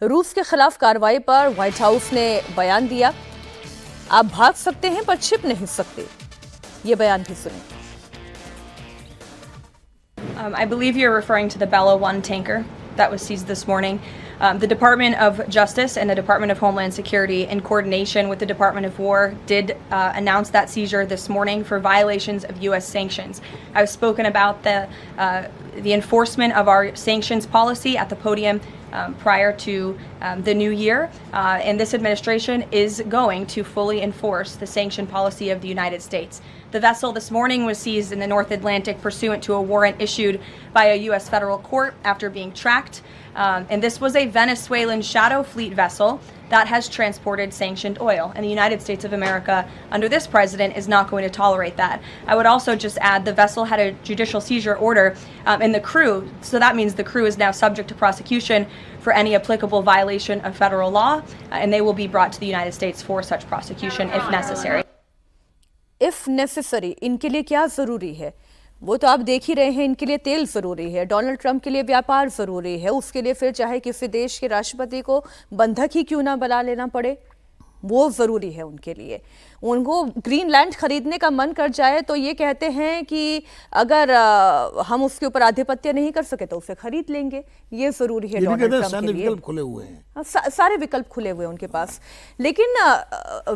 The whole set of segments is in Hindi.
रूस के खिलाफ कार्रवाई पर व्हाइट हाउस ने बयान दिया। आप भाग सकते हैं पर छिप नहीं सकते, ये बयान भी सुने। I believe you're referring to the Bella 1 tanker that was seized this morning. The Department of Justice and the Department of Homeland Security, in coordination with the Department of War, did announce that seizure this morning for violations of U.S. sanctions. I've spoken about the enforcement of our sanctions policy at the podium prior to the new year, and this administration is going to fully enforce the sanction policy of the United States. The vessel this morning was seized in the North Atlantic pursuant to a warrant issued by a U.S. federal court after being tracked. And this was a Venezuelan shadow fleet vessel that has transported sanctioned oil. And the United States of America, under this president, is not going to tolerate that. I would also just add the vessel had a judicial seizure order, and the crew, so that means the crew is now subject to prosecution for any applicable violation of federal law, and they will be brought to the United States for such prosecution if necessary. If necessary, इनके लिए क्या जरूरी है वो तो आप देख ही रहे हैं। इनके लिए तेल जरूरी है, डोनाल्ड ट्रंप के लिए व्यापार जरूरी है, उसके लिए फिर चाहे किसी देश के राष्ट्रपति को बंधक ही क्यों ना बना लेना पड़े, वो जरूरी है उनके लिए। उनको ग्रीनलैंड खरीदने का मन कर जाए तो ये कहते हैं कि अगर हम उसके ऊपर आधिपत्य नहीं कर सके तो उसे खरीद लेंगे, ये जरूरी है डोनाल्ड ट्रंप के लिए। विकल्प खुले हुए हैं, सारे विकल्प खुले हुए हैं उनके पास। लेकिन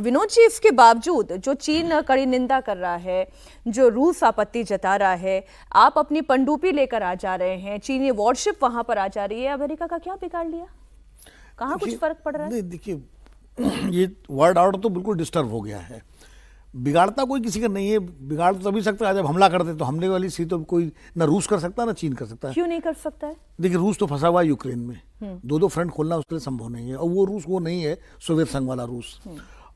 विनोद जी, इसके बावजूद जो चीन कड़ी निंदा कर रहा है, जो रूस आपत्ति जता रहा है, आप अपनी पनडुब्बी लेकर आ जा रहे हैं, चीनी वॉरशिप वहां पर आ जा रही है, अमेरिका का क्या बिगाड़ लिया? कहाँ कुछ फर्क पड़ रहा है? देखिए, ये वर्ल्ड ऑर्डर तो बिल्कुल डिस्टर्ब हो गया है। बिगाड़ता कोई किसी का नहीं है, बिगाड़ तो तभी सकता है जब हमला करते, तो हमले वाली सी तो कोई ना रूस कर सकता ना चीन कर सकता है। क्यों नहीं कर सकता है? देखिए, रूस तो फंसा हुआ है यूक्रेन में, दो फ्रंट खोलना उसके लिए संभव नहीं है, और वो रूस वो नहीं है सोवियत संघ वाला रूस।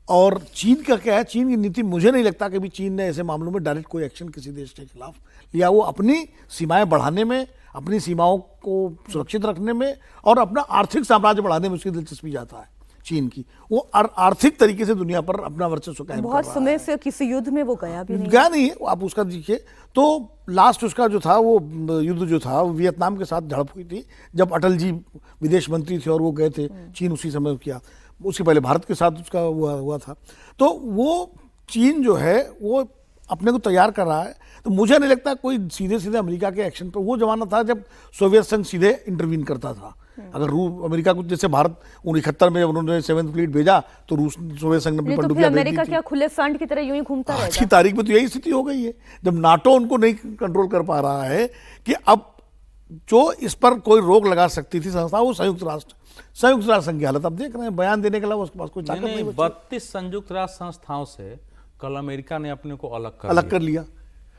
और चीन का क्या है, चीन की नीति, मुझे नहीं लगता कि भी चीन ने ऐसे मामलों में डायरेक्ट कोई एक्शन किसी देश के खिलाफ लिया। वो अपनी सीमाएं बढ़ाने में, अपनी सीमाओं को सुरक्षित रखने में और अपना आर्थिक साम्राज्य बढ़ाने में उसकी दिलचस्पी जाता है चीन की। वो आर्थिक तरीके से दुनिया पर अपना वर्चस्व कायम कर रहा है। बहुत समय से किसी युद्ध में वो गया नहीं है। आप उसका देखिए तो लास्ट उसका जो था वो युद्ध जो था वो वियतनाम के साथ झड़प हुई थी, जब अटल जी विदेश मंत्री थे और वो गए थे चीन, उसी समय किया। उसके पहले भारत के साथ उसका हुआ था। तो वो चीन जो है वो अपने को तैयार कर रहा है। तो मुझे नहीं लगता कोई सीधे सीधे अमेरिका के एक्शन पर, वो जमाना था जब सोवियत संघ सीधे इंटरवीन करता था। अगर अमेरिका को, जैसे भारत 1971 में उन्होंने 7th फ्लीट भेजा तो रूस सोवियत संघ ने अपनी पनडुब्बियां भेज दी थी। अमेरिका क्या खुले सांड की तरह यूं ही घूमता रहेगा? आज की तारीख में तो यही स्थिति हो गई है, जब नाटो उनको नहीं कंट्रोल कर पा रहा है कि अब जो इस पर कोई रोक लगा सकती थी संस्था, वो संयुक्त राष्ट्र संघ की हालत अब देख रहे हैं। बयान देने के अलावा उसके पास कोई ताकत नहीं। 32 संयुक्त राष्ट्र संस्थाओं से कल अमेरिका ने अपने को अलग कर लिया।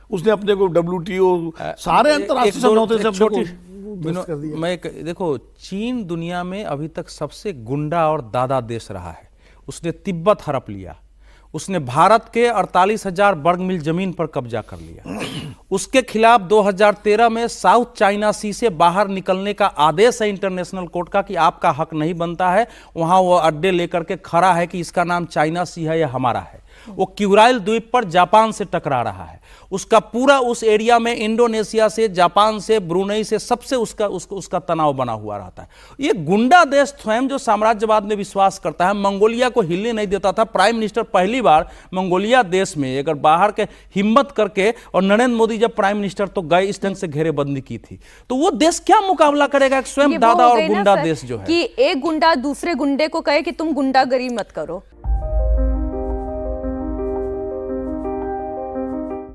उसने अपने को WTO सारे अंतर्राष्ट्रीय समझौते से देखो, चीन दुनिया में अभी तक सबसे गुंडा और दादा देश रहा है। उसने तिब्बत हड़प लिया, उसने भारत के 48,000 वर्ग मील जमीन पर कब्जा कर लिया। उसके खिलाफ 2013 में साउथ चाइना सी से बाहर निकलने का आदेश है इंटरनेशनल कोर्ट का कि आपका हक नहीं बनता है। वहां वो अड्डे लेकर के खड़ा है कि इसका नाम चाइना सी है, यह हमारा है। वो क्यूराइल द्वीप पर जापान से टकरा रहा है। उसका पूरा उस एरिया में इंडोनेशिया से, जापान से, ब्रुनेई से सबसे उसका तनाव बना हुआ रहता है। ये गुंडा देश स्वयं जो साम्राज्यवाद में विश्वास करता है, मंगोलिया को हिलने नहीं देता था। प्राइम मिनिस्टर पहली बार मंगोलिया देश में अगर बाहर के हिम्मत करके, और नरेंद्र मोदी जब प्राइम मिनिस्टर तो गए, इस ढंग से घेरेबंदी की थी। तो वो देश क्या मुकाबला करेगा? स्वयं दादा और गुंडा देश जो है कि एक गुंडा दूसरे गुंडे को कहे कि तुम गुंडागरी मत करो।